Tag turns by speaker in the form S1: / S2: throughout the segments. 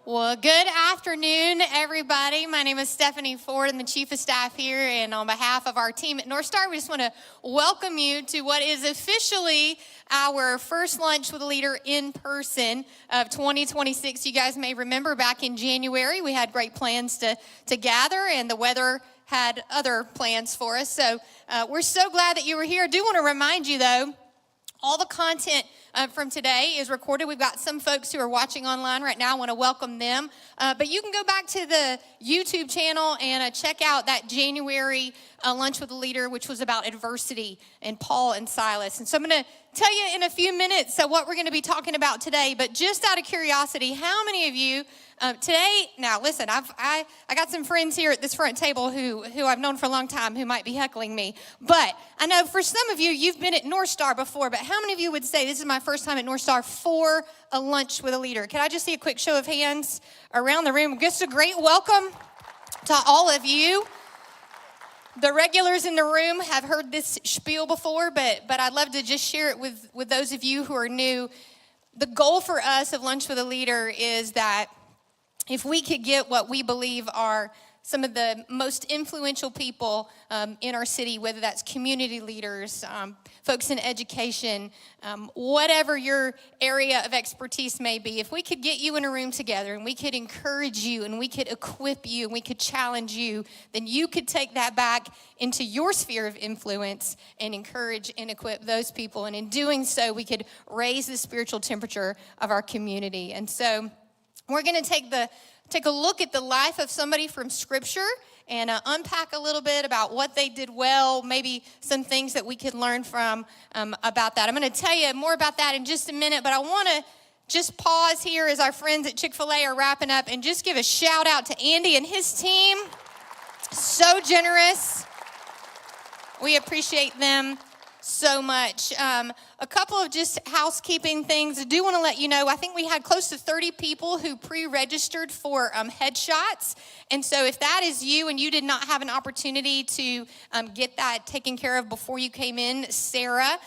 S1: Well, good afternoon, everybody. My name is Stephanie Ford. I'm the Chief of Staff here, and on behalf of our team at North Star, we just want to welcome you to what is officially our first lunch with a leader in person of 2026. You guys may remember back in January, we had great plans to gather, and the weather had other plans for us. So we're so glad that you were here. I do want to remind you, though, all the content from today is recorded. We've got some folks who are watching online right now. I want to welcome them. But you can go back to the YouTube channel and check out that January Lunch with a Leader, which was about adversity and Paul and Silas. And so I'm going to tell you in a few minutes what we're going to be talking about today. But just out of curiosity, how many of you today, now listen, I got some friends here at this front table who I've known for a long time who might be heckling me. But I know for some of you, you've been at North Star before, but how many of you would say this is my first time at North Star for a lunch with a leader? Can I just see a quick show of hands around the room? Just a great welcome to all of you. The regulars in the room have heard this spiel before, but I'd love to just share it with those of you who are new. The goal for us of Lunch with a Leader is that if we could get what we believe are some of the most influential people in our city, whether that's community leaders, folks in education, whatever your area of expertise may be, if we could get you in a room together and we could encourage you and we could equip you and we could challenge you, then you could take that back into your sphere of influence and encourage and equip those people. And in doing so, we could raise the spiritual temperature of our community. And so we're going to take a look at the life of somebody from Scripture and unpack a little bit about what they did well, maybe some things that we could learn from about that. I'm going to tell you more about that in just a minute, but I want to just pause here as our friends at Chick-fil-A are wrapping up and just give a shout out to Andy and his team. So generous. We appreciate them so much. A couple of just housekeeping things. I do want to let you know, I think we had close to 30 people who pre-registered for headshots. And so if that is you and you did not have an opportunity to get that taken care of before you came in, Sarah,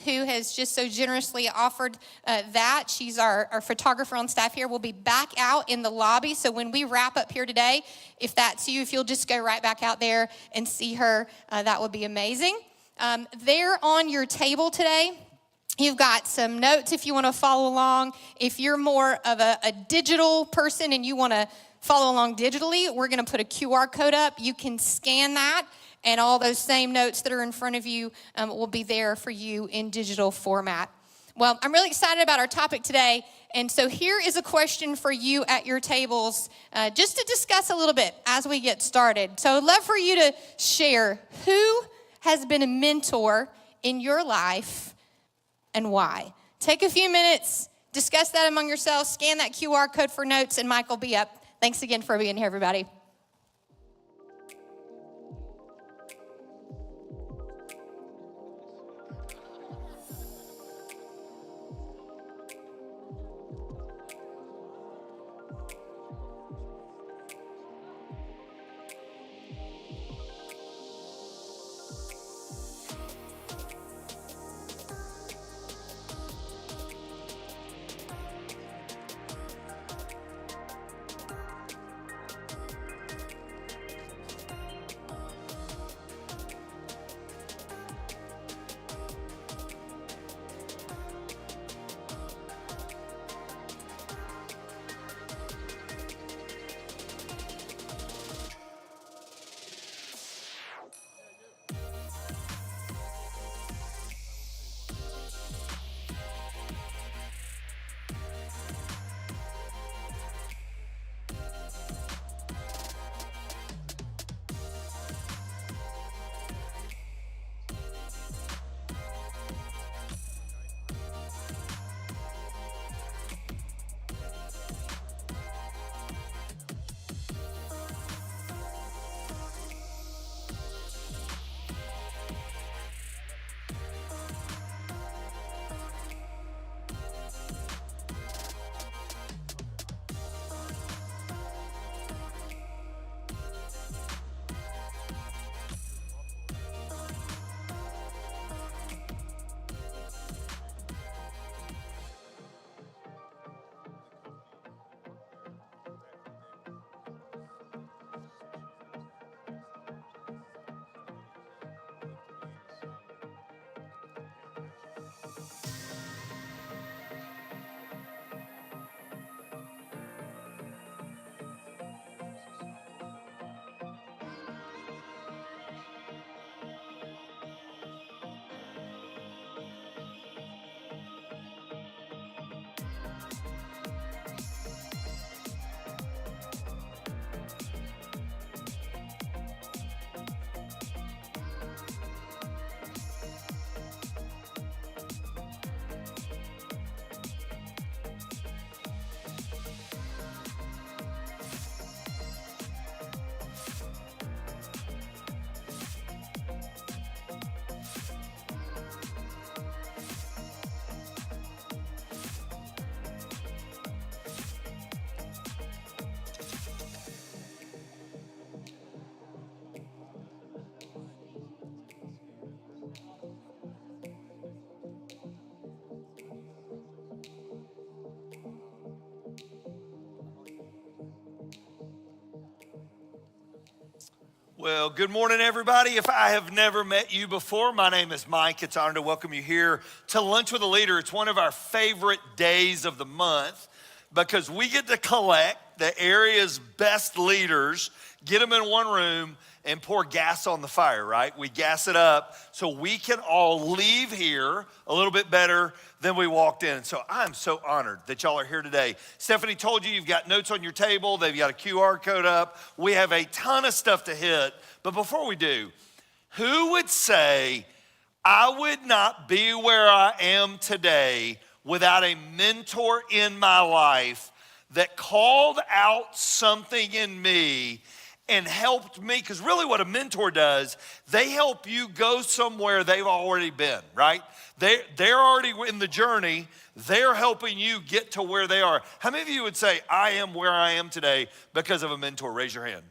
S1: who has just so generously offered that, she's our photographer on staff here, will be back out in the lobby. So when we wrap up here today, if that's you, if you'll just go right back out there and see her, that would be amazing. There on your table today, you've got some notes if you want to follow along. If you're more of a digital person and you want to follow along digitally, we're going to put a QR code up. You can scan that, and all those same notes that are in front of you will be there for you in digital format. Well, I'm really excited about our topic today, and so here is a question for you at your tables just to discuss a little bit as we get started. So I'd love for you to share who has been a mentor in your life and why. Take a few minutes, discuss that among yourselves, scan that QR code for notes, and Mike will be up. Thanks again for being here, everybody.
S2: Well, good morning, everybody. If I have never met you before, my name is Mike. It's an honor to welcome you here to Lunch with a Leader. It's one of our favorite days of the month because we get to collect the area's best leaders, get them in one room, and pour gas on the fire, right? We gas it up so we can all leave here a little bit better than we walked in. So I'm so honored that y'all are here today. Stephanie told you you've got notes on your table. They've got a QR code up. We have a ton of stuff to hit. But before we do, who would say, I would not be where I am today without a mentor in my life that called out something in me and helped me? Because really what a mentor does, they help you go somewhere they've already been, right? They're already in the journey. They're helping you get to where they are. How many of you would say, I am where I am today because of a mentor? Raise your hand.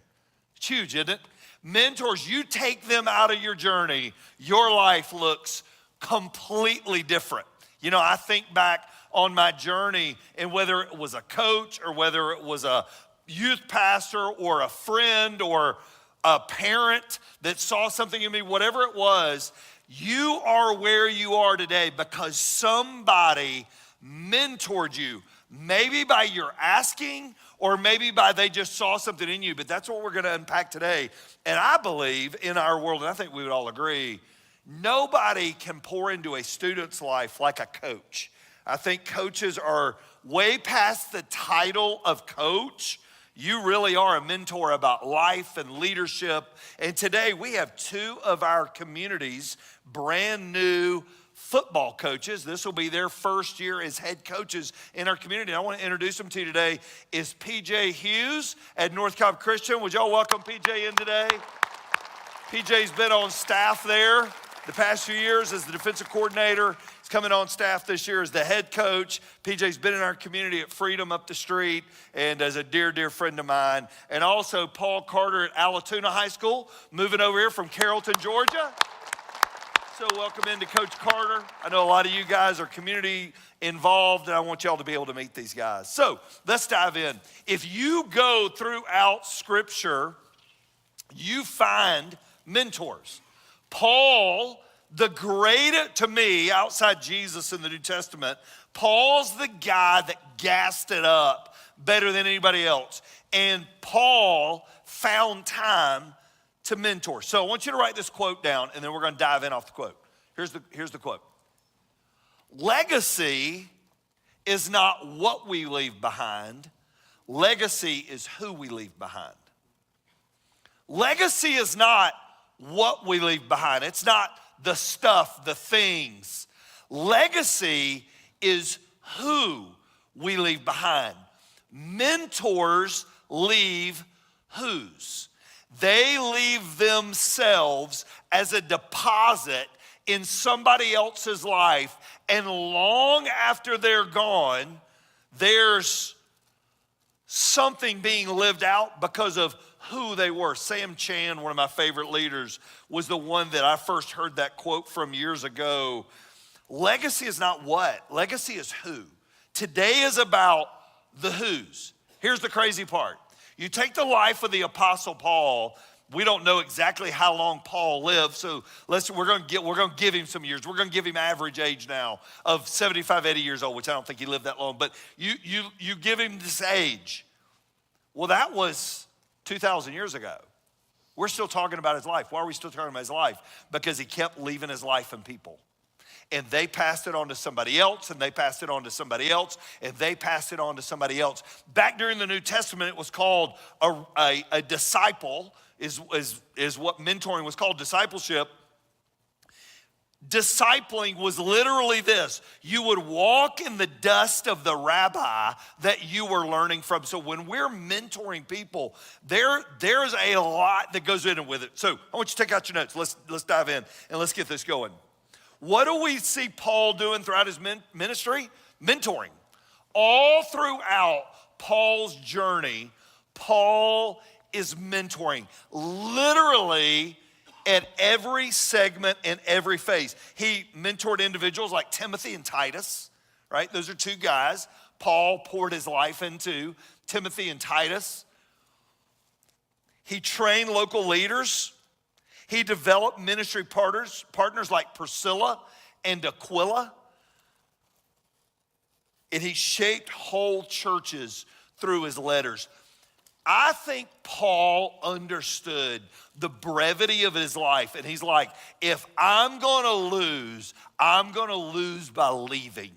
S2: It's huge, isn't it? Mentors, you take them out of your journey, your life looks completely different. You know, I think back on my journey, and whether it was a coach or whether it was a youth pastor or a friend or a parent that saw something in me, whatever it was, you are where you are today because somebody mentored you, maybe by your asking or maybe by they just saw something in you. But that's what we're going to unpack today. And I believe in our world, and I think we would all agree, nobody can pour into a student's life like a coach. I think coaches are way past the title of coach. You really are a mentor about life and leadership. And today we have two of our community's brand new football coaches. This will be their first year as head coaches in our community. I want to introduce them to you today is PJ Hughes at North Cobb Christian. Would y'all welcome PJ in today? PJ's been on staff there the past few years as the defensive coordinator. He's coming on staff this year as the head coach. PJ's been in our community at Freedom up the street and as a dear, dear friend of mine. And also Paul Carter at Alatoona High School, moving over here from Carrollton, Georgia. So welcome into Coach Carter. I know a lot of you guys are community involved, and I want y'all to be able to meet these guys. So let's dive in. If you go throughout Scripture, you find mentors. Paul, the greatest, to me, outside Jesus in the New Testament, Paul's the guy that gassed it up better than anybody else. And Paul found time to mentor. So I want you to write this quote down, and then we're going to dive in off the quote. Here's the quote. Legacy is not what we leave behind. Legacy is who we leave behind. Legacy is not what we leave behind. It's not the stuff, the things. Legacy is who we leave behind. Mentors leave whose? They leave themselves as a deposit in somebody else's life, and long after they're gone, there's something being lived out because of who they were. Sam Chan, one of my favorite leaders, was the one that I first heard that quote from years ago. Legacy is not what, legacy is who. Today is about the who's. Here's the crazy part. You take the life of the Apostle Paul. We don't know exactly how long Paul lived, so we're going to give him some years. We're going to give him average age now of 75, 80 years old, which I don't think he lived that long. But you give him this age. Well, that was 2,000 years ago. We're still talking about his life. Why are we still talking about his life? Because he kept leaving his life in people. And they passed it on to somebody else, and they passed it on to somebody else, and they passed it on to somebody else. Back during the New Testament, it was called a disciple, is what mentoring was called, discipleship. Discipling was literally this. You would walk in the dust of the rabbi that you were learning from. So when we're mentoring people, there's a lot that goes in with it. So I want you to take out your notes. Let's dive in, and let's get this going. What do we see Paul doing throughout his ministry? Mentoring. All throughout Paul's journey, Paul is mentoring. Literally at every segment and every phase. He mentored individuals like Timothy and Titus, right? Those are two guys Paul poured his life into, Timothy and Titus. He trained local leaders. He developed ministry partners like Priscilla and Aquila. And he shaped whole churches through his letters. I think Paul understood the brevity of his life. And he's like, if I'm going to lose, I'm going to lose by leaving.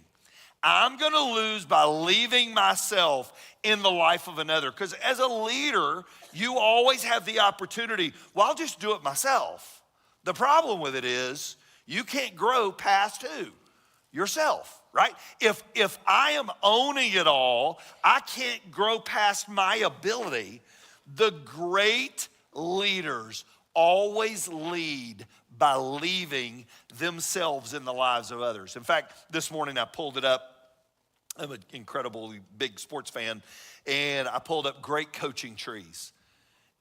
S2: I'm going to lose by leaving myself in the life of another. Because as a leader, you always have the opportunity, well, I'll just do it myself. The problem with it is you can't grow past who? Yourself, right? If I am owning it all, I can't grow past my ability. The great leaders always lead by leaving themselves in the lives of others. In fact, this morning I pulled it up. I'm an incredibly big sports fan, and I pulled up great coaching trees.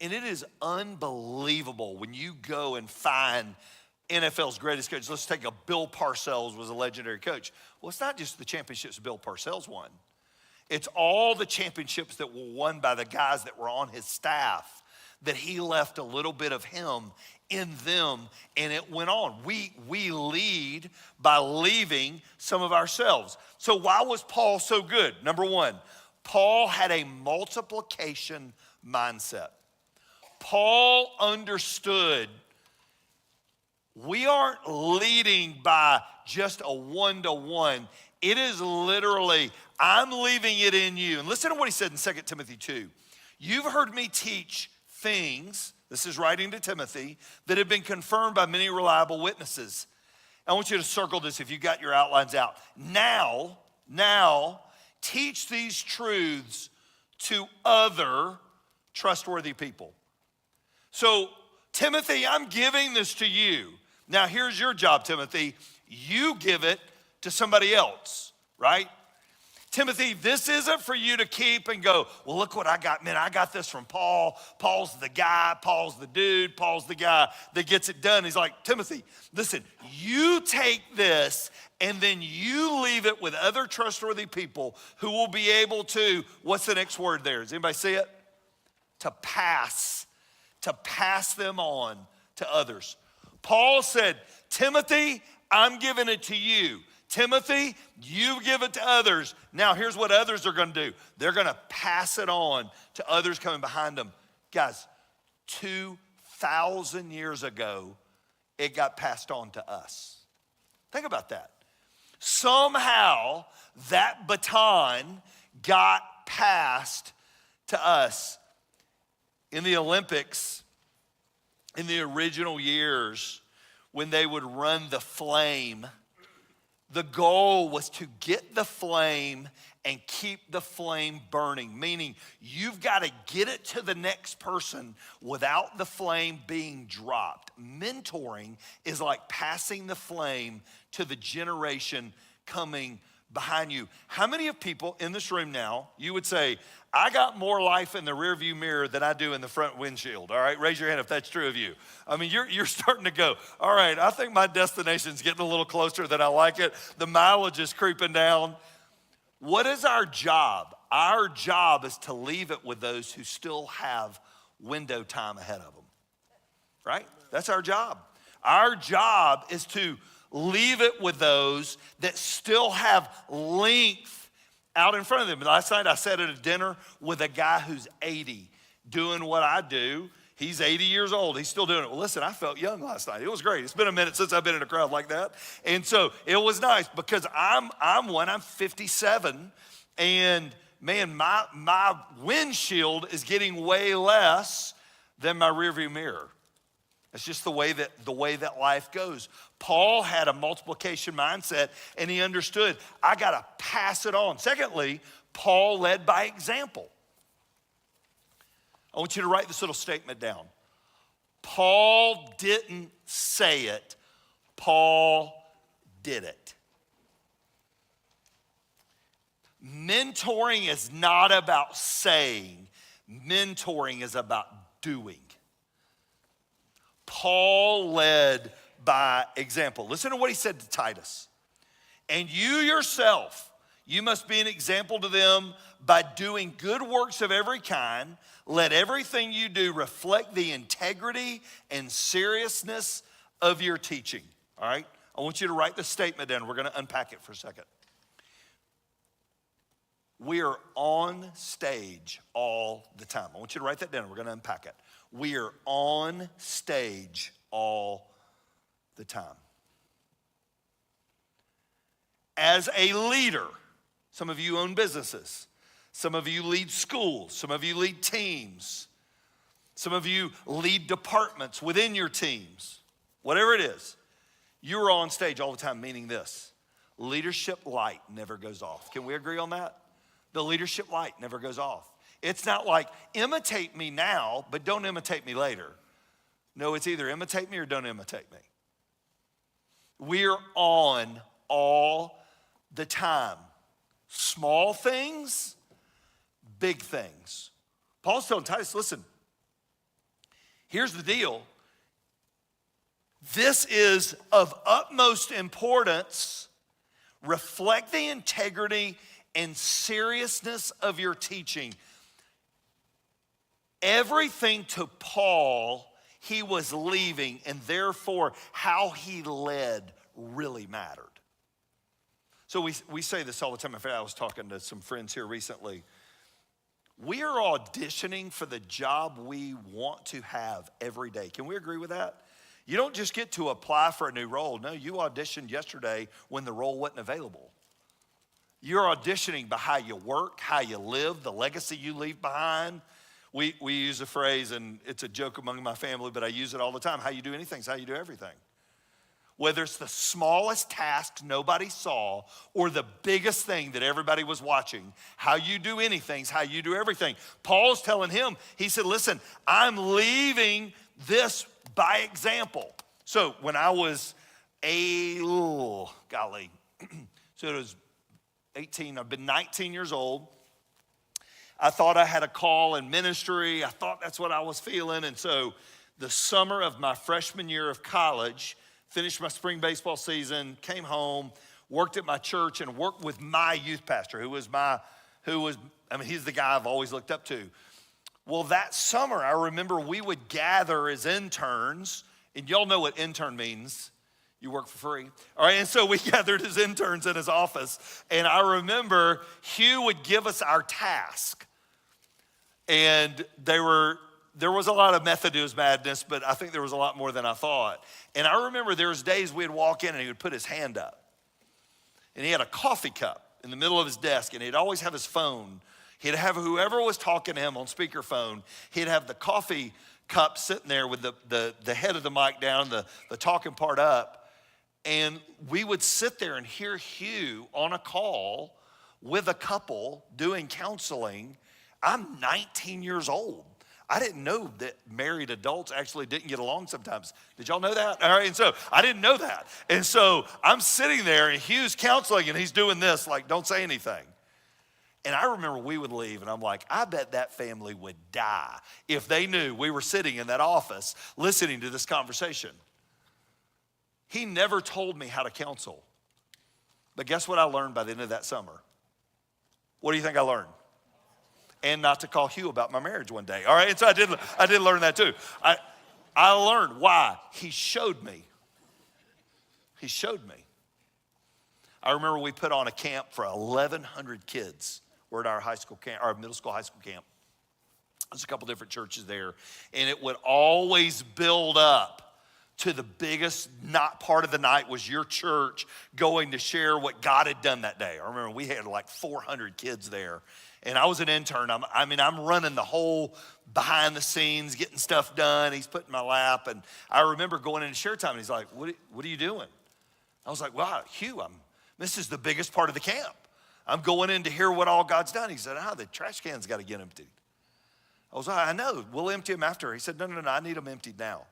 S2: And it is unbelievable when you go and find NFL's greatest coach. Let's take a Bill Parcells was a legendary coach. Well, it's not just the championships Bill Parcells won. It's all the championships that were won by the guys that were on his staff, that he left a little bit of him in them, and it went on. We lead by leaving some of ourselves. So why was Paul so good? Number one, Paul had a multiplication mindset. Paul understood we aren't leading by just a one-to-one. It is literally, I'm leaving it in you. And listen to what he said in 2 Timothy 2. You've heard me teach things, this is writing to Timothy, that have been confirmed by many reliable witnesses. I want you to circle this if you got your outlines out. Now, teach these truths to other trustworthy people. So, Timothy, I'm giving this to you. Now, here's your job, Timothy. You give it to somebody else, right? Timothy, this isn't for you to keep and go, well, look what I got. Man, I got this from Paul. Paul's the guy. Paul's the dude. Paul's the guy that gets it done. He's like, Timothy, listen, you take this and then you leave it with other trustworthy people who will be able to, what's the next word there? Does anybody see it? To pass them on to others. Paul said, Timothy, I'm giving it to you. Timothy, you give it to others. Now, here's what others are going to do. They're going to pass it on to others coming behind them. Guys, 2,000 years ago, it got passed on to us. Think about that. Somehow, that baton got passed to us. In the Olympics, in the original years, when they would run the flame, the goal was to get the flame and keep the flame burning, meaning you've got to get it to the next person without the flame being dropped. Mentoring is like passing the flame to the generation coming behind you. How many of people in this room now, you would say, I got more life in the rearview mirror than I do in the front windshield, all right? Raise your hand if that's true of you. I mean, you're starting to go, all right, I think my destination's getting a little closer than I like it. The mileage is creeping down. What is our job? Our job is to leave it with those who still have window time ahead of them, right? That's our job. Our job is to leave it with those that still have length out in front of them. Last night I sat at a dinner with a guy who's 80 doing what I do. He's 80 years old. He's still doing it. Well, listen, I felt young last night. It was great. It's been a minute since I've been in a crowd like that. And so it was nice because I'm 57, and man, my windshield is getting way less than my rearview mirror. It's just the way that life goes. Paul had a multiplication mindset, and he understood, I got to pass it on. Secondly, Paul led by example. I want you to write this little statement down. Paul didn't say it. Paul did it. Mentoring is not about saying. Mentoring is about doing. Paul led by example. Listen to what he said to Titus. And you yourself, You must be an example to them by doing good works of every kind. Let everything you do reflect the integrity and seriousness of your teaching. All right? I want you to write the statement down. We're going to unpack it for a second. We are on stage all the time. I want you to write that down. We're going to unpack it. We are on stage all the time. As a leader, some of you own businesses. Some of you lead schools. Some of you lead teams. Some of you lead departments within your teams. Whatever it is, you're on stage all the time, meaning this: leadership light never goes off. Can we agree on that? The leadership light never goes off. It's not like, imitate me now, but don't imitate me later. No, it's either imitate me or don't imitate me. We're on all the time. Small things, big things. Paul's telling Titus, listen, here's the deal. This is of utmost importance. Reflect the integrity and seriousness of your teaching. Everything to Paul, he was leaving, and therefore how he led really mattered. So we say this all the time. In fact, I was talking to some friends here recently. We are auditioning for the job we want to have every day. Can we agree with that? You don't just get to apply for a new role. No, you auditioned yesterday when the role wasn't available. You're auditioning by how you work, how you live, the legacy you leave behind. We use a phrase, and it's a joke among my family, but I use it all the time. How you do anything is how you do everything. Whether it's the smallest task nobody saw or the biggest thing that everybody was watching, how you do anything is how you do everything. Paul's telling him, he said, listen, I'm leaving this by example. So when I was so it was 18, I've been 19 years old. I thought I had a call in ministry. I thought that's what I was feeling. And so the summer of my freshman year of college, finished my spring baseball season, came home, worked at my church, and worked with my youth pastor, he's the guy I've always looked up to. Well, that summer, I remember we would gather as interns, and y'all know what intern means. You work for free. All right, and so we gathered as interns in his office, and I remember Hugh would give us our task. And there was a lot of method to his madness, but I think there was a lot more than I thought. And I remember there was days we'd walk in and he would put his hand up. And he had a coffee cup in the middle of his desk, and he'd always have his phone. He'd have whoever was talking to him on speakerphone, he'd have the coffee cup sitting there with the head of the mic down, the talking part up. And we would sit there and hear Hugh on a call with a couple doing counseling. I'm 19 years old. I didn't know that married adults actually didn't get along sometimes. Did y'all know that? All right, and so I didn't know that. And so I'm sitting there and Hugh's counseling and he's doing this, like, don't say anything. And I remember we would leave and I'm like, I bet that family would die if they knew we were sitting in that office listening to this conversation. He never told me how to counsel. But guess what I learned by the end of that summer? What do you think I learned? And not to call Hugh about my marriage one day. All right, and so I did learn that too. I learned why. He showed me. He showed me. I remember we put on a camp for 1,100 kids. We're at our high school camp, our middle school high school camp. There's a couple different churches there, and it would always build up to the biggest part of the night was your church going to share what God had done that day. I remember we had like 400 kids there. And I was an intern. I'm running the whole behind the scenes, getting stuff done. He's put in my lap. And I remember going into share time, and he's like, what are you doing? I was like, wow, Hugh, this is the biggest part of the camp. I'm going in to hear what all God's done. He said, the trash can's got to get emptied. I was like, I know, we'll empty them after. He said, no, I need them emptied now.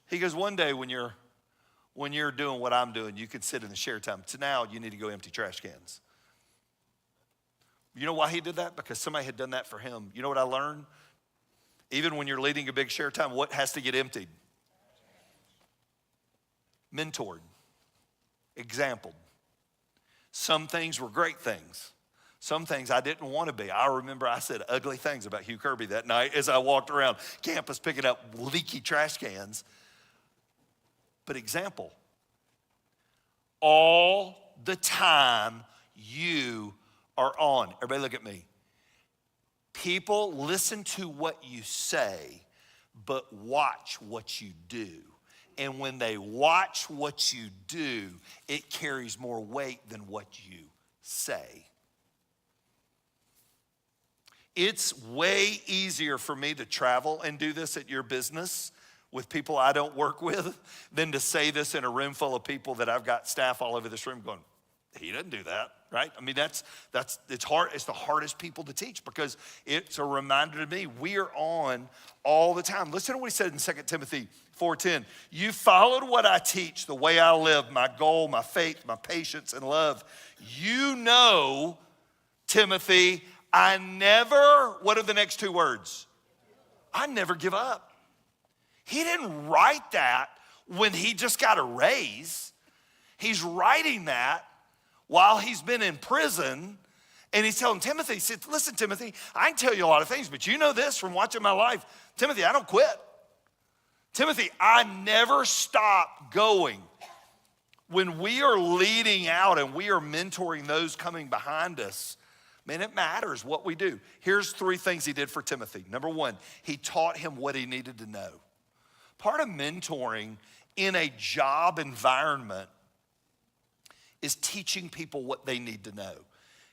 S2: He goes, one day when you're doing what I'm doing, you can sit in the share time. So now you need to go empty trash cans. You know why he did that? Because somebody had done that for him. You know what I learned? Even when you're leading a big share time, what has to get emptied? Mentored. Exampled. Some things were great things. Some things I didn't want to be. I remember I said ugly things about Hugh Kirby that night as I walked around campus picking up leaky trash cans. But example, all the time you are on. Everybody look at me. People listen to what you say, but watch what you do. And when they watch what you do, it carries more weight than what you say. It's way easier for me to travel and do this at your business with people I don't work with than to say this in a room full of people that I've got staff all over this room going, he doesn't do that, right? I mean, it's hard. It's the hardest people to teach because it's a reminder to me we are on all the time. Listen to what he said in 2 Timothy 4:10. You followed what I teach, the way I live, my goal, my faith, my patience, and love. You know, Timothy, I never, what are the next two words? I never give up. He didn't write that when he just got a raise. He's writing that while he's been in prison, and he's telling Timothy, he said, listen, Timothy, I can tell you a lot of things, but you know this from watching my life. Timothy, I don't quit. Timothy, I never stop going. When we are leading out and we are mentoring those coming behind us, man, it matters what we do. Here's 3 things he did for Timothy. Number 1, he taught him what he needed to know. Part of mentoring in a job environment is teaching people what they need to know.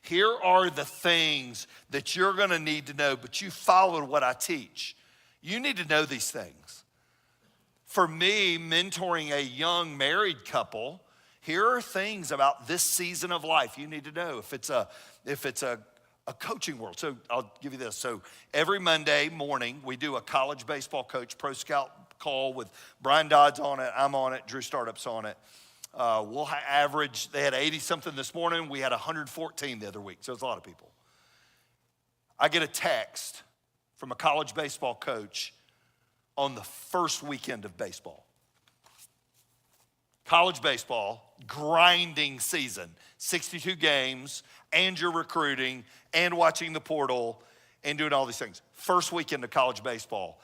S2: Here are the things that you're gonna need to know, but you followed what I teach. You need to know these things. For me, mentoring a young married couple, here are things about this season of life you need to know if it's a coaching world. So I'll give you this. So every Monday morning, we do a college baseball coach pro scout call with Brian Dodd's on it, I'm on it, Drew Startup's on it. We'll average, they had 80 something this morning, we had 114 the other week, so it's a lot of people. I get a text from a college baseball coach on the first weekend of baseball. College baseball, grinding season, 62 games, and you're recruiting, and watching the portal, and doing all these things. First weekend of college baseball.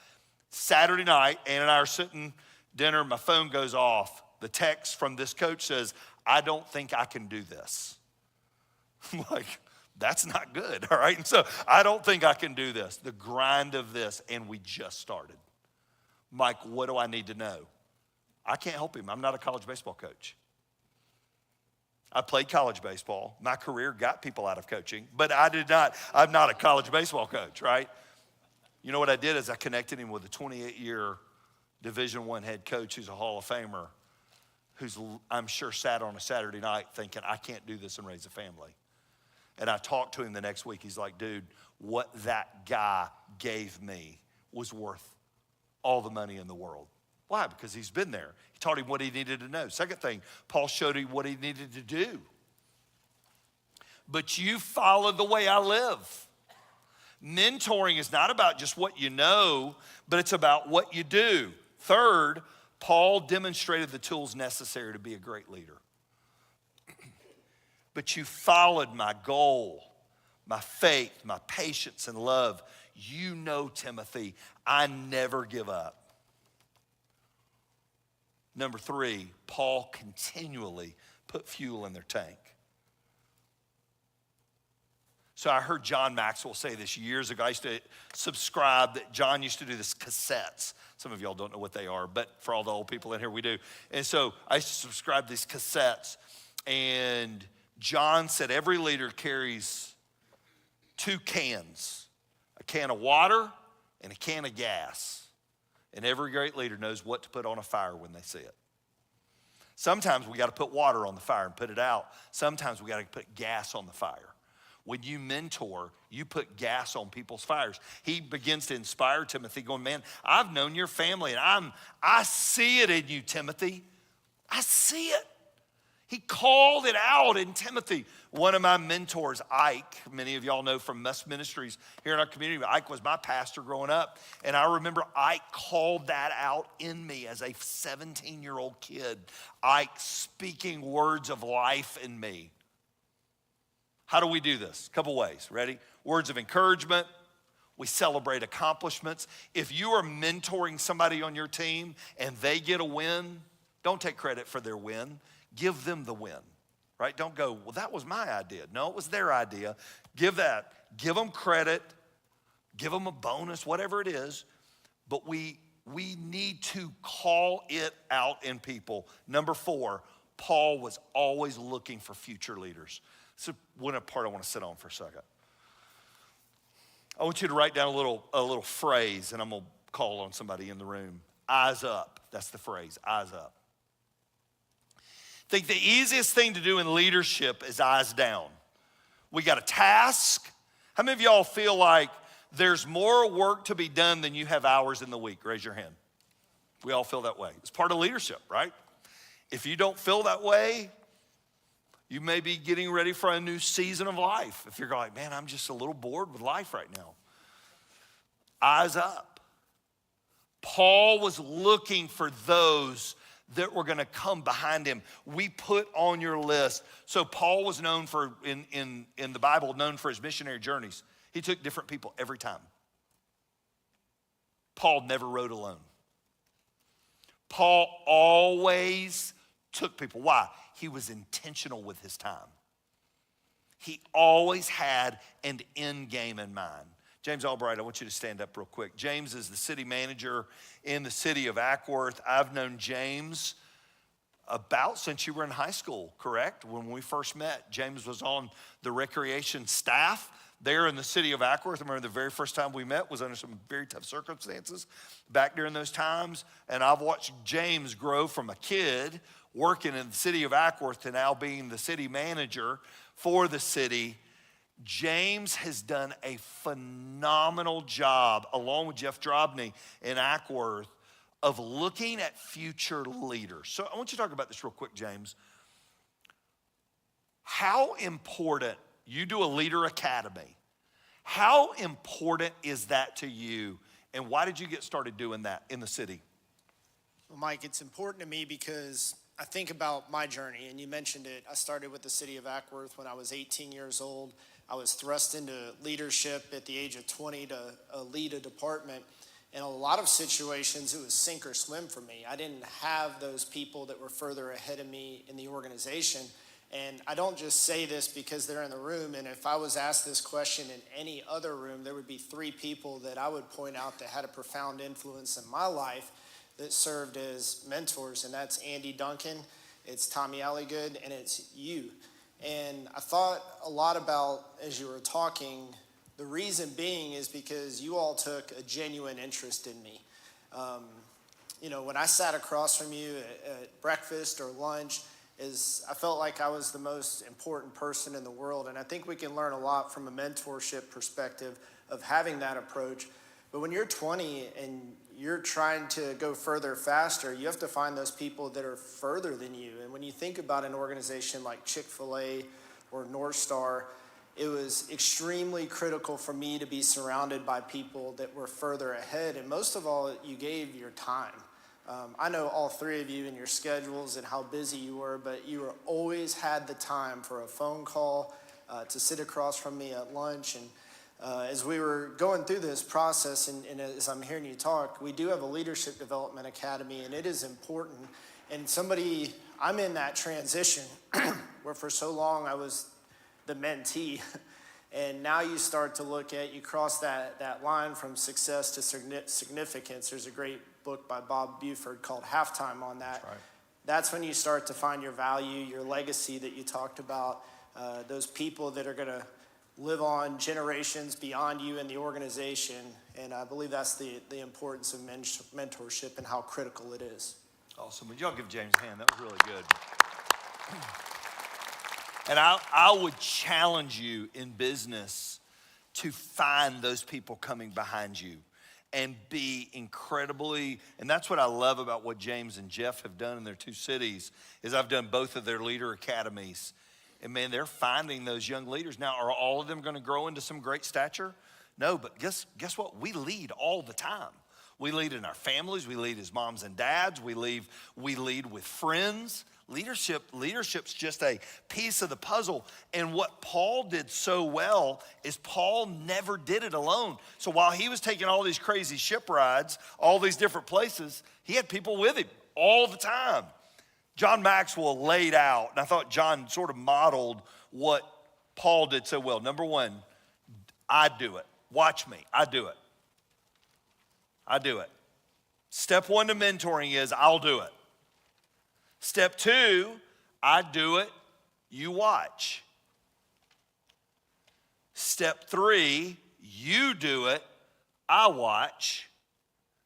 S2: Saturday night, Ann and I are sitting dinner, my phone goes off. The text from this coach says, I don't think I can do this. I'm like, that's not good, all right? And so I don't think I can do this. The grind of this, and we just started. Mike, what do I need to know? I can't help him. I'm not a college baseball coach. I played college baseball. My career got people out of coaching, but I'm not a college baseball coach, right? You know what I did is I connected him with a 28-year Division I head coach who's a Hall of Famer, who's I'm sure sat on a Saturday night thinking, I can't do this and raise a family. And I talked to him the next week. He's like, dude, what that guy gave me was worth all the money in the world. Why? Because he's been there. He taught him what he needed to know. Second thing, Paul showed him what he needed to do. But you follow the way I live. Mentoring is not about just what you know, but it's about what you do. Third, Paul demonstrated the tools necessary to be a great leader. But you followed my goal, my faith, my patience, and love. You know, Timothy, I never give up. Number 3, Paul continually put fuel in their tank. So I heard John Maxwell say this years ago. I used to subscribe that John used to do this cassettes. Some of y'all don't know what they are, but for all the old people in here, we do. And so I used to subscribe these cassettes. And John said every leader carries 2 cans, a can of water and a can of gas. And every great leader knows what to put on a fire when they see it. Sometimes we got to put water on the fire and put it out. Sometimes we got to put gas on the fire. When you mentor, you put gas on people's fires. He begins to inspire Timothy, going, man, I've known your family, and I see it in you, Timothy. I see it. He called it out in Timothy. One of my mentors, Ike, many of y'all know from Must Ministries here in our community. Ike was my pastor growing up. And I remember Ike called that out in me as a 17-year-old kid. Ike speaking words of life in me. How do we do this? A couple ways. Ready? Words of encouragement. We celebrate accomplishments. If you are mentoring somebody on your team and they get a win, don't take credit for their win. Give them the win, right? Don't go, well, that was my idea. No, it was their idea. Give them credit, give them a bonus, whatever it is. But we need to call it out in people. Number 4, Paul was always looking for future leaders. So one part I want to sit on for a second. I want you to write down a little phrase, and I'm going to call on somebody in the room. Eyes up. That's the phrase, eyes up. I think the easiest thing to do in leadership is eyes down. We got a task. How many of y'all feel like there's more work to be done than you have hours in the week? Raise your hand. We all feel that way. It's part of leadership, right? If you don't feel that way, you may be getting ready for a new season of life. If you're going, man, I'm just a little bored with life right now. Eyes up. Paul was looking for those that were going to come behind him. We put on your list. So Paul was known for, in the Bible, known for his missionary journeys. He took different people every time. Paul never rode alone. Paul always took people. Why? He was intentional with his time. He always had an end game in mind. James Albright, I want you to stand up real quick. James is the city manager in the city of Ackworth. I've known James about since you were in high school, correct? When we first met, James was on the recreation staff there in the city of Ackworth. I remember the very first time we met was under some very tough circumstances back during those times. And I've watched James grow from a kid working in the city of Ackworth to now being the city manager for the city. James has done a phenomenal job, along with Jeff Drobny in Ackworth, of looking at future leaders. So I want you to talk about this real quick, James. How important, you do a leader academy, how important is that to you, and why did you get started doing that in the city?
S3: Well, Mike, it's important to me because I think about my journey, and you mentioned it. I started with the city of Ackworth when I was 18 years old. I was thrust into leadership at the age of 20 to lead a department. In a lot of situations, it was sink or swim for me. I didn't have those people that were further ahead of me in the organization. And I don't just say this because they're in the room. And if I was asked this question in any other room, there would be 3 people that I would point out that had a profound influence in my life that served as mentors. And that's Andy Duncan, it's Tommy Alligood, and it's you. And I thought a lot about, as you were talking, the reason being is because you all took a genuine interest in me. When I sat across from you at breakfast or lunch, I felt like I was the most important person in the world. And I think we can learn a lot from a mentorship perspective of having that approach. But when you're 20 and you're trying to go further faster, you have to find those people that are further than you. And when you think about an organization like Chick-fil-A or North Star, it was extremely critical for me to be surrounded by people that were further ahead. And most of all, you gave your time. I know all 3 of you and your schedules and how busy you were, but you always had the time for a phone call, to sit across from me at lunch. And as we were going through this process, and as I'm hearing you talk, we do have a leadership development academy, and it is important. And I'm in that transition where for so long I was the mentee, and now you start to you cross that line from success to significance. There's a great book by Bob Buford called Halftime on that. That's right. That's when you start to find your value, your legacy that you talked about, those people that are going to live on generations beyond you in the organization. And I believe that's the importance of mentorship and how critical it is.
S2: Awesome. Would y'all give James a hand? That was really good. And I would challenge you in business to find those people coming behind you and be incredibly, and that's what I love about what James and Jeff have done in their 2 cities, is I've done both of their leader academies. And man, they're finding those young leaders. Now, are all of them going to grow into some great stature? No, but guess what? We lead all the time. We lead in our families. We lead as moms and dads. We lead with friends. Leadership's just a piece of the puzzle. And what Paul did so well is Paul never did it alone. So while he was taking all these crazy ship rides, all these different places, he had people with him all the time. John Maxwell laid out, and I thought John sort of modeled what Paul did so well. Number one, I do it. Watch me. I do it. I do it. Step one to mentoring is I'll do it. Step two, I do it, you watch. Step three, you do it, I watch.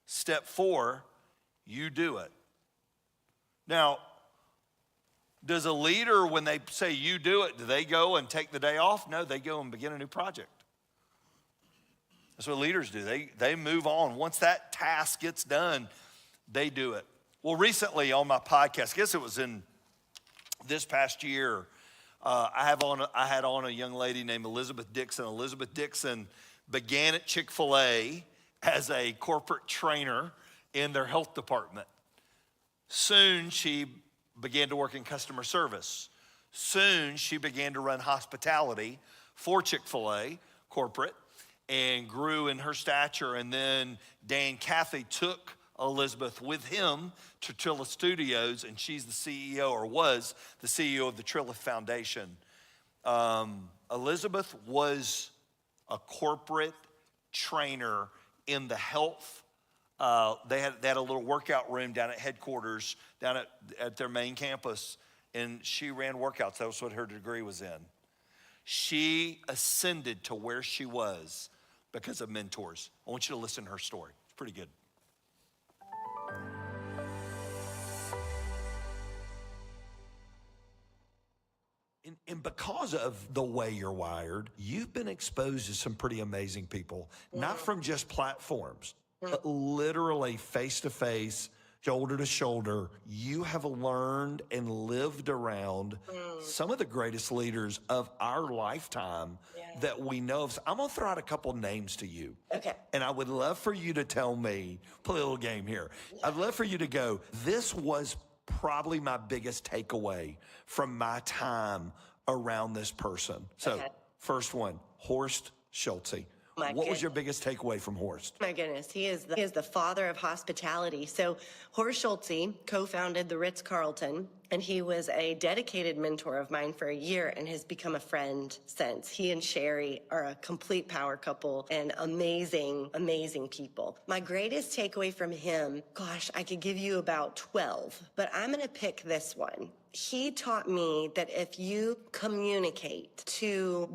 S2: Step four, you do it. Now, does a leader, when they say you do it, do they go and take the day off? No, they go and begin a new project. That's what leaders do. They move on. Once that task gets done, they do it. Well, recently on my podcast, I guess it was in this past year, I had on a young lady named Elizabeth Dixon. Elizabeth Dixon began at Chick-fil-A as a corporate trainer in their health department. Soon she began to work in customer service. Soon she began to run hospitality for Chick-fil-A corporate and grew in her stature. And then Dan Cathy took Elizabeth with him to Trilla Studios, and she's the CEO, or was the CEO of the Trilla Foundation. Elizabeth was a corporate trainer in the health. They had a little workout room down at headquarters, down at their main campus, and she ran workouts. That was what her degree was in. She ascended to where she was because of mentors. I want you to listen to her story. It's pretty good. And because of the way you're wired, you've been exposed to some pretty amazing people, not from just platforms, but literally face to face, shoulder to shoulder. You have learned and lived around some of the greatest leaders of our lifetime that we know of. So I'm gonna throw out a couple names to you.
S4: Okay.
S2: And I would love for you to tell me, play a little game here. I'd love for you to go, this was probably my biggest takeaway from my time around this person. So first one, Horst Schulze. What was your biggest takeaway from Horst?
S4: My goodness, he is the father of hospitality. So Horst Schulze co-founded the Ritz-Carlton, and he was a dedicated mentor of mine for a year and has become a friend since. He and Sherry are a complete power couple and amazing, amazing people. My greatest takeaway from him, gosh, I could give you about 12, but I'm gonna pick this one. He taught me that if you communicate to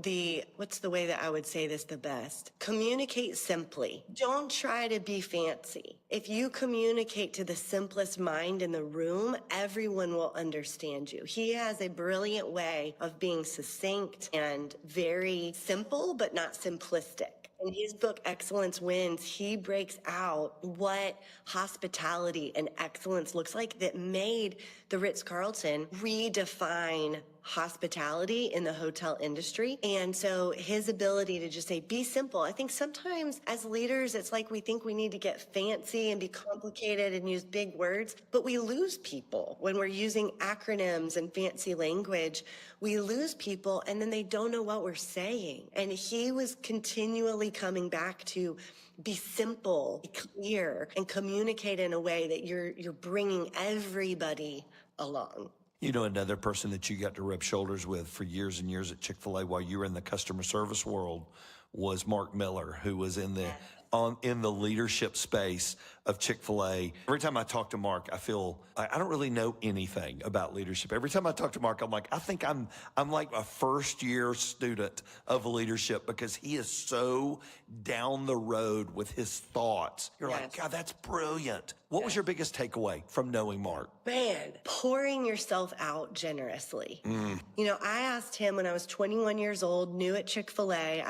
S4: what's the way that I would say this the best? Communicate simply. Don't try to be fancy. If you communicate to the simplest mind in the room, everyone will understand you. He has a brilliant way of being succinct and very simple, but not simplistic. In his book, Excellence Wins, he breaks out what hospitality and excellence looks like that made the Ritz-Carlton redefine hospitality in the hotel industry. And so his ability to just say, be simple. I think sometimes as leaders, it's like we think we need to get fancy and be complicated and use big words, but we lose people when we're using acronyms and fancy language. We lose people and then they don't know what we're saying. And he was continually coming back to be simple, be clear, and communicate in a way that you're bringing everybody along.
S2: You know, another person that you got to rub shoulders with for years and years at Chick-fil-A while you were in the customer service world was Mark Miller, who was in the leadership space of Chick-fil-A. Every time I talk to Mark, I feel I don't really know anything about leadership. Every time I talk to Mark, I'm like, I think I'm like a first year student of leadership because he is so down the road with his thoughts. You're like, God, that's brilliant. What was your biggest takeaway from knowing Mark?
S4: Man, pouring yourself out generously. You know, I asked him when I was 21 years old, new at Chick-fil-A.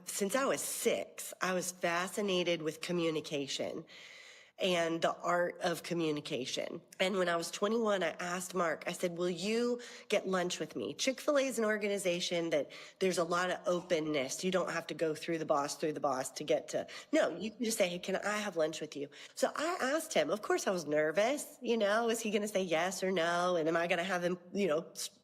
S4: Since I was 6, I was fascinated with communication. and the art of communication. And when I was 21, I asked Mark, I said, will you get lunch with me? Chick-fil-A is an organization that there's a lot of openness. You don't have to go through the boss to get to, no, you can just say, hey, can I have lunch with you? So I asked him, of course I was nervous, is he going to say yes or no? And am I going to have him,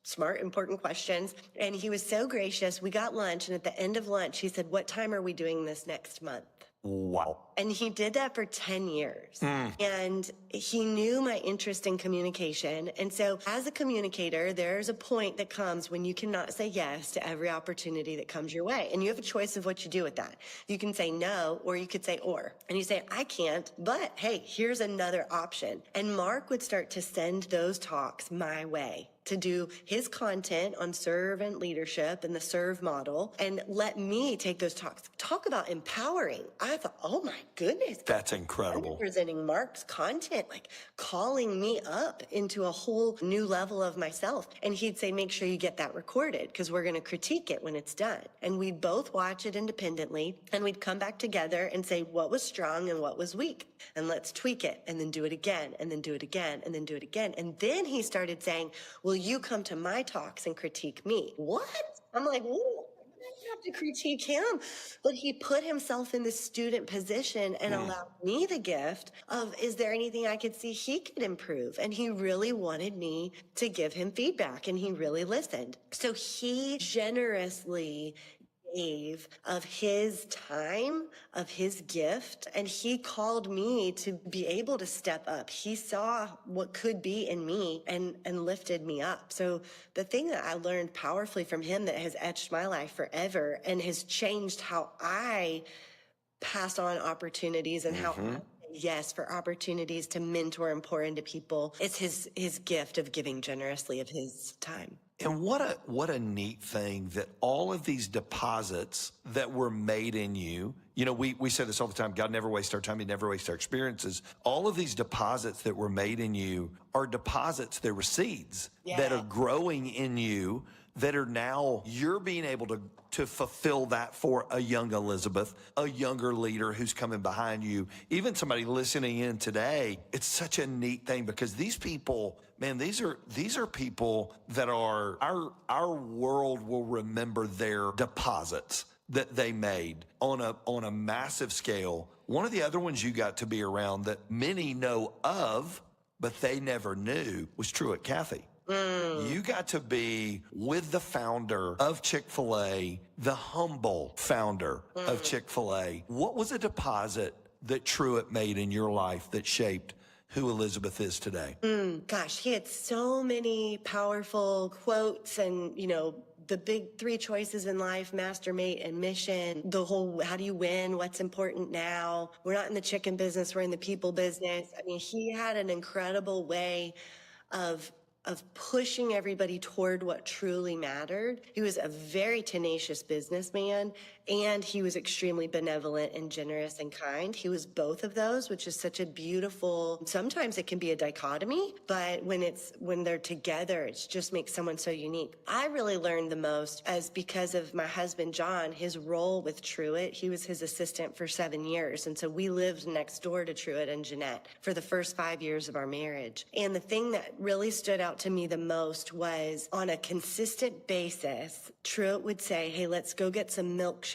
S4: smart, important questions? And he was so gracious. We got lunch. And at the end of lunch, he said, what time are we doing this next month?
S2: Wow.
S4: And he did that for 10 years. And he knew my interest in communication. And so as a communicator, there's a point that comes when you cannot say yes to every opportunity that comes your way. And you have a choice of what you do with that. You can say no, or you could say or. And you say, I can't, but hey, here's another option. And Mark would start to send those talks my way to do his content on servant leadership and the serve model, and let me take those talks. Talk about empowering. I thought, oh my goodness.
S2: That's incredible.
S4: I'm presenting Mark's content, like calling me up into a whole new level of myself. And he'd say, make sure you get that recorded because we're going to critique it when it's done. And we'd both watch it independently, and we'd come back together and say what was strong and what was weak. And let's tweak it, and then do it again, and then do it again, and then do it again. And then he started saying, will you come to my talks and critique me? What? I'm like, whoa. I have to critique him. But he put himself in the student position and allowed me the gift of, is there anything I could see he could improve? And he really wanted me to give him feedback, and he really listened. So he generously gave of his time, of his gift, and he called me to be able to step up. He saw what could be in me and lifted me up. So the thing that I learned powerfully from him that has etched my life forever and has changed how I pass on opportunities and how I say yes for opportunities to mentor and pour into people, it's his gift of giving generously of his time.
S2: And what a neat thing that all of these deposits that were made in you, we say this all the time, God never wastes our time, he never wastes our experiences. All of these deposits that were made in you are deposits, they were seeds that are growing in you that are now, you're being able to fulfill that for a young Elizabeth, a younger leader who's coming behind you, even somebody listening in today. It's such a neat thing because these people, man, these are people that are, our world will remember their deposits that they made on a massive scale. One of the other ones you got to be around that many know of, but they never knew was Truett Cathy. You got to be with the founder of Chick-fil-A, the humble founder of Chick-fil-A. What was a deposit that Truett made in your life that shaped who Elizabeth is today?
S4: Gosh, he had so many powerful quotes and, the big three choices in life, master, mate, and mission, the whole, how do you win? What's important now? We're not in the chicken business. We're in the people business. I mean, he had an incredible way of pushing everybody toward what truly mattered. He was a very tenacious businessman, and he was extremely benevolent and generous and kind. He was both of those, which is such a beautiful, sometimes it can be a dichotomy, but when they're together, it just makes someone so unique. I really learned the most because of my husband, John, his role with Truett. He was his assistant for 7 years. And so we lived next door to Truett and Jeanette for the first 5 years of our marriage. And the thing that really stood out to me the most was on a consistent basis, Truett would say, hey, let's go get some milkshakes.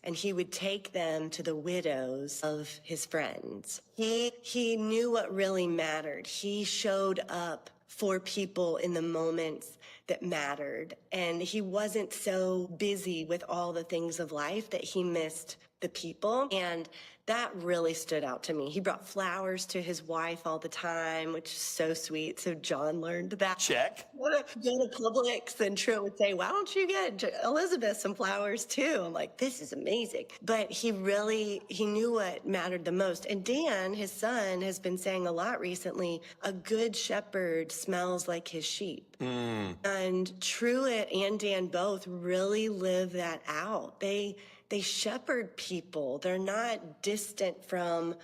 S4: And he would take them to the widows of his friends. He knew what really mattered. He showed up for people in the moments that mattered. And he wasn't so busy with all the things of life that he missed the people. And that really stood out to me. He brought flowers to his wife all the time, which is so sweet. So John learned that.
S2: Check.
S4: Go to Publix, and Truett would say, why don't you get Elizabeth some flowers too? I'm like, this is amazing. But he knew what mattered the most. And Dan, his son, has been saying a lot recently, a good shepherd smells like his sheep. And Truett and Dan both really live that out. They shepherd people. They're not distant from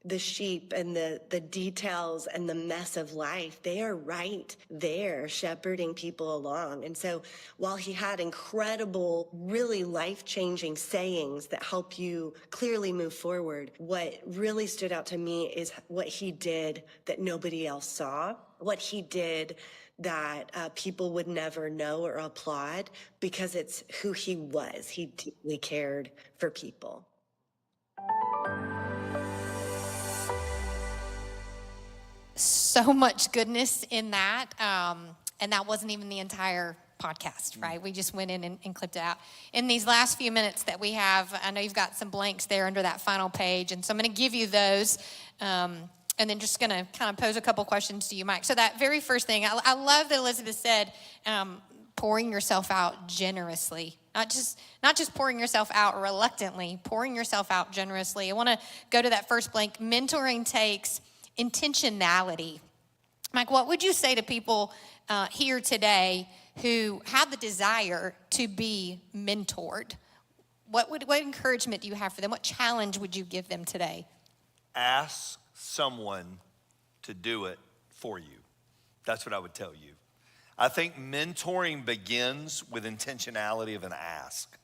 S4: the sheep and the details and the mess of life. They are right there shepherding people along. And so while he had incredible, really life-changing sayings that help you clearly move forward, what really stood out to me is what he did that nobody else saw, what he did that people would never know or applaud, because it's who he was. He deeply cared for people.
S1: So much goodness in that. And that wasn't even the entire podcast, right? We just went in and clipped it out. In these last few minutes that we have, I know you've got some blanks there under that final page. And so I'm going to give you those. And then just going to kind of pose a couple questions to you, Mike. So that very first thing, I love that Elizabeth said, pouring yourself out generously. Not just pouring yourself out reluctantly, pouring yourself out generously. I want to go to that first blank. Mentoring takes intentionality. Mike, what would you say to people here today who have the desire to be mentored? What encouragement do you have for them? What challenge would you give them today?
S2: Ask someone to do it for you. That's what I would tell you. I think mentoring begins with intentionality of an ask.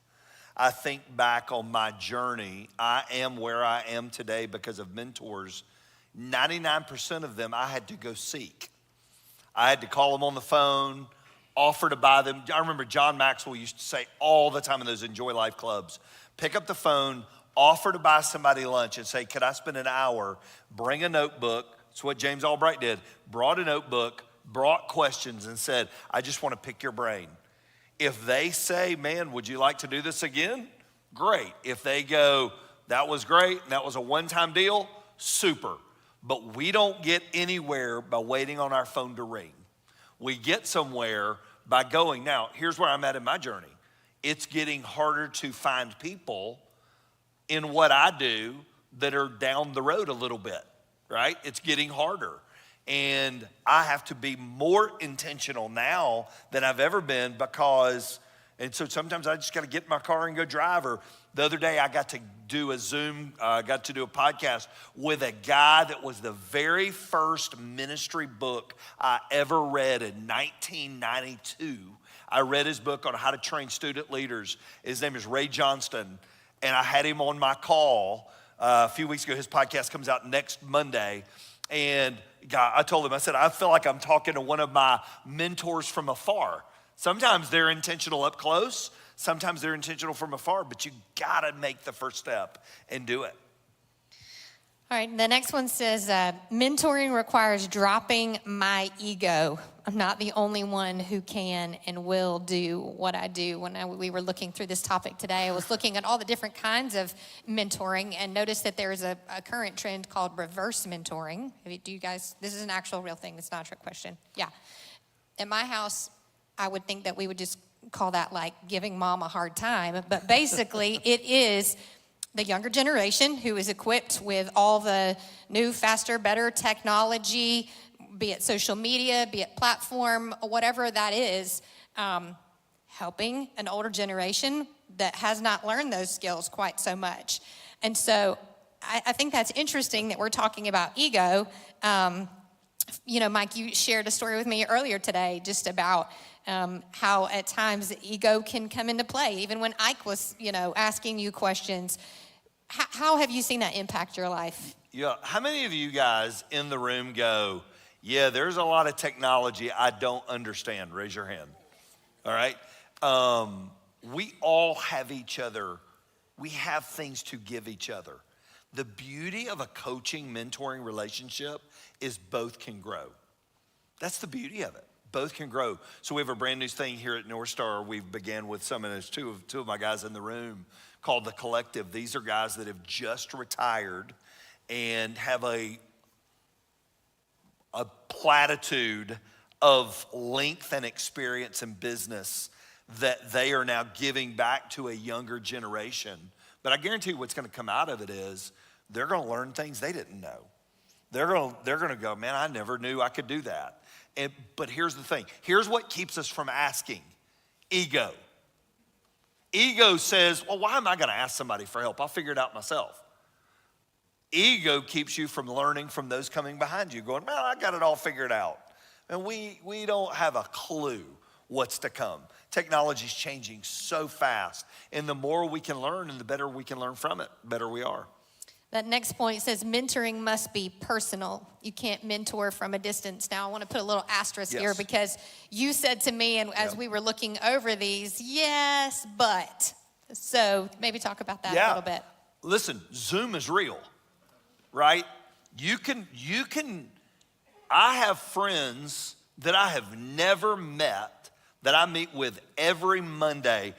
S2: I think back on my journey. I am where I am today because of mentors. 99% of them I had to go seek. I had to call them on the phone, offer to buy them. I remember John Maxwell used to say all the time in those Enjoy Life clubs, pick up the phone, offer to buy somebody lunch and say, could I spend an hour, bring a notebook. That's what James Albright did. Brought a notebook, brought questions and said, I just want to pick your brain. If they say, man, would you like to do this again? Great. If they go, that was great, and that was a one-time deal, super. But we don't get anywhere by waiting on our phone to ring. We get somewhere by going. Now, here's where I'm at in my journey. It's getting harder to find people in what I do that are down the road a little bit, right? It's getting harder. And I have to be more intentional now than I've ever been and so sometimes I just got to get in my car and go drive. Or the other day I got to do a podcast with a guy that was the very first ministry book I ever read in 1992. I read his book on how to train student leaders. His name is Ray Johnston. And I had him on my call a few weeks ago. His podcast comes out next Monday. And I told him, I said, I feel like I'm talking to one of my mentors from afar. Sometimes they're intentional up close. Sometimes they're intentional from afar. But you got to make the first step and do it.
S1: All right, the next one says, mentoring requires dropping my ego. I'm not the only one who can and will do what I do. When we were looking through this topic today, I was looking at all the different kinds of mentoring and noticed that there is a current trend called reverse mentoring. Do you guys, this is an actual real thing. It's not a trick question. Yeah. At my house, I would think that we would just call that like giving mom a hard time. But basically, it is the younger generation who is equipped with all the new, faster, better technology, be it social media, be it platform, whatever that is, helping an older generation that has not learned those skills quite so much. And so I think that's interesting that we're talking about ego. Mike, you shared a story with me earlier today just about how at times ego can come into play. Even when Ike was, asking you questions, how have you seen that impact your life?
S2: Yeah. How many of you guys in the room go, yeah, there's a lot of technology I don't understand? Raise your hand. All right. We all have each other. We have things to give each other. The beauty of a coaching, mentoring relationship is both can grow. That's the beauty of it. Both can grow. So we have a brand new thing here at North Star. We began with some, and there's two of my guys in the room called The Collective. These are guys that have just retired and have a platitude of length and experience in business that they are now giving back to a younger generation. But I guarantee you what's going to come out of it is they're going to learn things they didn't know. They're going to go, man, I never knew I could do that. But here's the thing. Here's what keeps us from asking. Ego. Ego says, well, why am I going to ask somebody for help? I'll figure it out myself. Ego keeps you from learning from those coming behind you, going, well, I got it all figured out. And we don't have a clue what's to come. Technology's changing so fast. And the more we can learn and the better we can learn from it, the better we are.
S1: That next point says mentoring must be personal. You can't mentor from a distance. Now, I want to put a little asterisk here because you said to me, and as we were looking over these, yes, but. So maybe talk about that a little bit.
S2: Listen, Zoom is real, right? I have friends that I have never met that I meet with every Monday.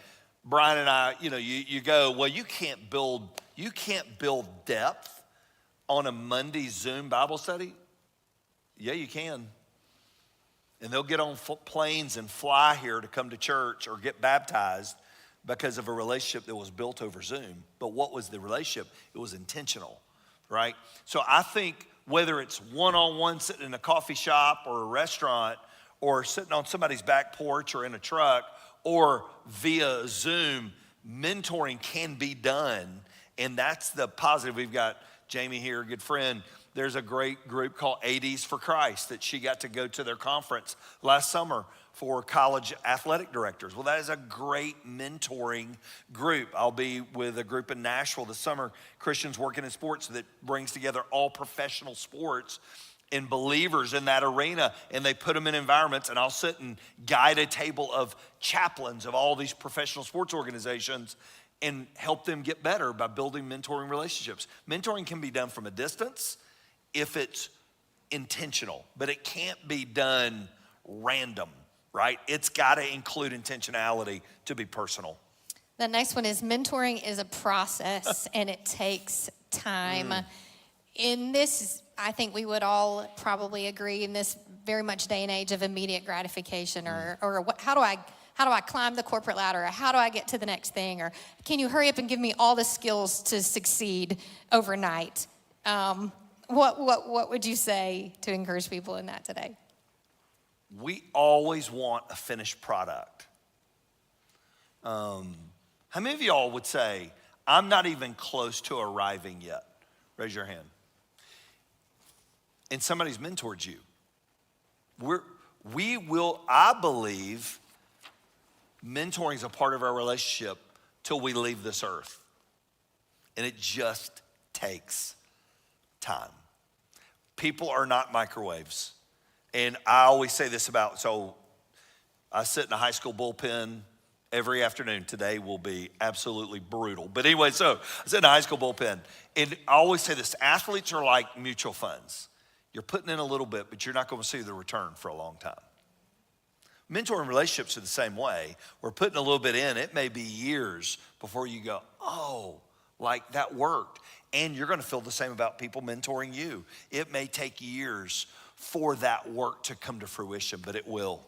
S2: Brian and I, you go, well, you can't build depth on a Monday Zoom Bible study. Yeah, you can. And they'll get on planes and fly here to come to church or get baptized because of a relationship that was built over Zoom. But what was the relationship? It was intentional, right? So I think whether it's one-on-one sitting in a coffee shop or a restaurant or sitting on somebody's back porch or in a truck or via Zoom, mentoring can be done. And that's the positive. We've got Jamie here, a good friend. There's a great group called 80s for Christ that she got to go to their conference last summer for college athletic directors. Well, that is a great mentoring group. I'll be with a group in Nashville this summer, Christians Working in Sports, that brings together all professional sports and believers in that arena, and they put them in environments, and I'll sit and guide a table of chaplains of all these professional sports organizations and help them get better by building mentoring relationships. Mentoring can be done from a distance if it's intentional, but it can't be done random, right? It's got to include intentionality to be personal.
S1: The next one is mentoring is a process and it takes time. In this, I think we would all probably agree in this very much day and age of immediate gratification or how do I climb the corporate ladder? Or how do I get to the next thing? Or can you hurry up and give me all the skills to succeed overnight? What would you say to encourage people in that today?
S2: We always want a finished product. How many of y'all would say, I'm not even close to arriving yet? Raise your hand. And somebody's mentored you. I believe mentoring is a part of our relationship till we leave this earth. And it just takes time. People are not microwaves. And I always say this so I sit in a high school bullpen every afternoon. Today will be absolutely brutal. But anyway, so I sit in a high school bullpen. And I always say this, athletes are like mutual funds. You're putting in a little bit, but you're not going to see the return for a long time. Mentoring relationships are the same way. We're putting a little bit in. It may be years before you go, oh, like that worked. And you're going to feel the same about people mentoring you. It may take years for that work to come to fruition, but it will.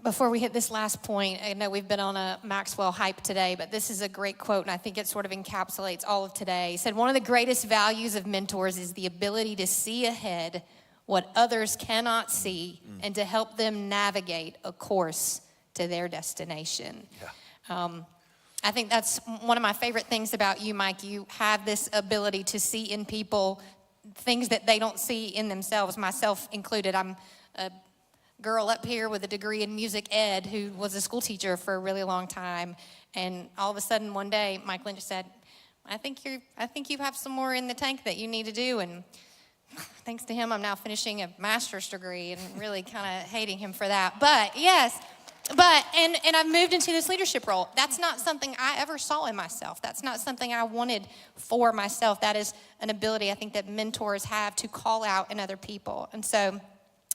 S1: Before we hit this last point, I know we've been on a Maxwell hype today, but this is a great quote, and I think it sort of encapsulates all of today. He said, one of the greatest values of mentors is the ability to see ahead what others cannot see and to help them navigate a course to their destination.
S2: Yeah.
S1: I think that's one of my favorite things about you, Mike. You have this ability to see in people things that they don't see in themselves, myself included. I'm a girl up here with a degree in music ed who was a school teacher for a really long time. And all of a sudden one day, Mike Linch said, I think you have some more in the tank that you need to do. And thanks to him, I'm now finishing a master's degree and really kind of hating him for that. But yes, and I've moved into this leadership role. That's not something I ever saw in myself. That's not something I wanted for myself. That is an ability I think that mentors have to call out in other people. And so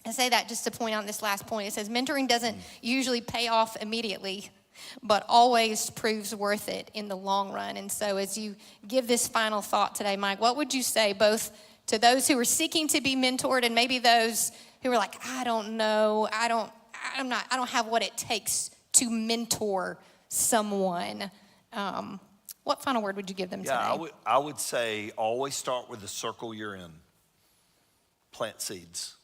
S1: I say that just to point out this last point. It says mentoring doesn't usually pay off immediately, but always proves worth it in the long run. And so as you give this final thought today, Mike, what would you say both to those who are seeking to be mentored and maybe those who are like, I don't know, I don't have what it takes to mentor someone. What final word would you give them today?
S2: I would say always start with the circle you're in. Plant seeds.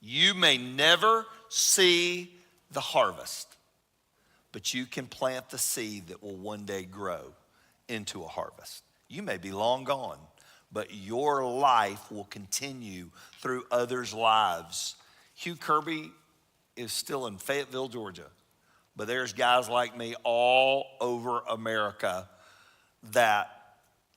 S2: You may never see the harvest, but you can plant the seed that will one day grow into a harvest. You may be long gone, but your life will continue through others' lives. Hugh Kirby is still in Fayetteville, Georgia, but there's guys like me all over America that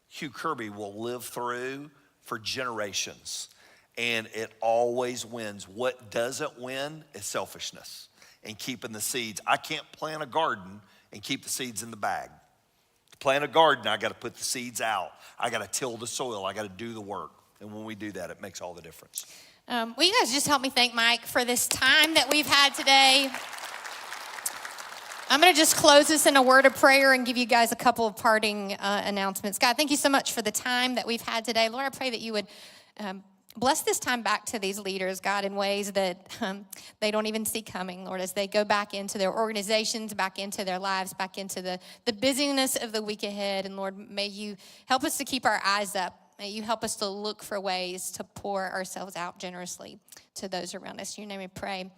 S2: Hugh Kirby will live through for generations, and it always wins. What doesn't win is selfishness and keeping the seeds. I can't plant a garden and keep the seeds in the bag. To plant a garden, I got to put the seeds out. I got to till the soil. I got to do the work. And when we do that, it makes all the difference.
S1: Will you guys just help me thank Mike for this time that we've had today? I'm going to just close this in a word of prayer and give you guys a couple of parting announcements. God, thank you so much for the time that we've had today. Lord, I pray that you would bless this time back to these leaders, God, in ways that they don't even see coming, Lord, as they go back into their organizations, back into their lives, back into the busyness of the week ahead. And Lord, may you help us to keep our eyes up. May you help us to look for ways to pour ourselves out generously to those around us. In your name we pray.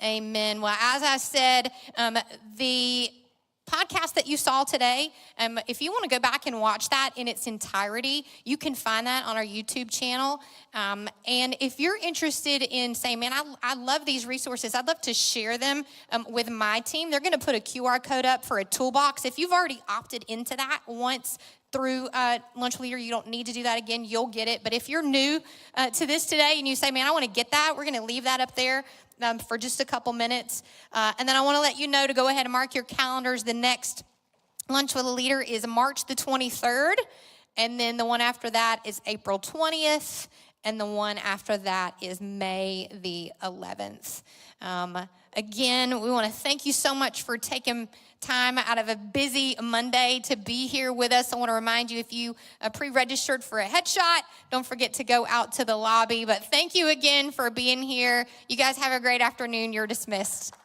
S1: Amen. Well, as I said, the podcast that you saw today, if you want to go back and watch that in its entirety, you can find that on our YouTube channel. And if you're interested in saying, man, I love these resources, I'd love to share them with my team, they're going to put a QR code up for a toolbox. If you've already opted into that once through Lunch Leader, you don't need to do that again. You'll get it. But if you're new to this today and you say, man, I want to get that, we're going to leave that up there for just a couple minutes. And then I want to let you know to go ahead and mark your calendars. The next Lunch with a Leader is March the 23rd. And then the one after that is April 20th. And the one after that is May the 11th. Again, we want to thank you so much for taking time out of a busy Monday to be here with us. I want to remind you, if you pre-registered for a headshot, don't forget to go out to the lobby. But thank you again for being here. You guys have a great afternoon. You're dismissed.